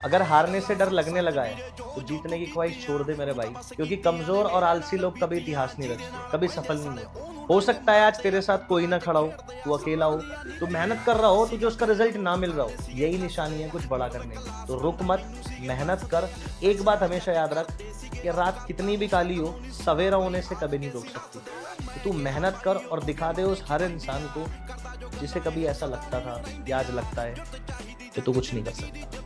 अगर हारने से डर लगने लगा है तो जीतने की ख्वाहिश छोड़ दे मेरे भाई, क्योंकि कमजोर और आलसी लोग कभी इतिहास नहीं रचते, कभी सफल नहीं होते। हो सकता है आज तेरे साथ कोई ना खड़ा हो, तू अकेला हो, तू मेहनत कर रहा हो, तुझे उसका रिजल्ट ना मिल रहा हो, यही निशानी है कुछ बड़ा करने की। तो रुक मत, मेहनत कर। एक बात हमेशा याद रख कि रात कितनी भी काली हो, सवेरा होने से कभी नहीं रोक सकती। तो तू मेहनत कर और दिखा दे उस हर इंसान को जिसे कभी ऐसा लगता था या आज लगता है कि तू कुछ नहीं कर सकता।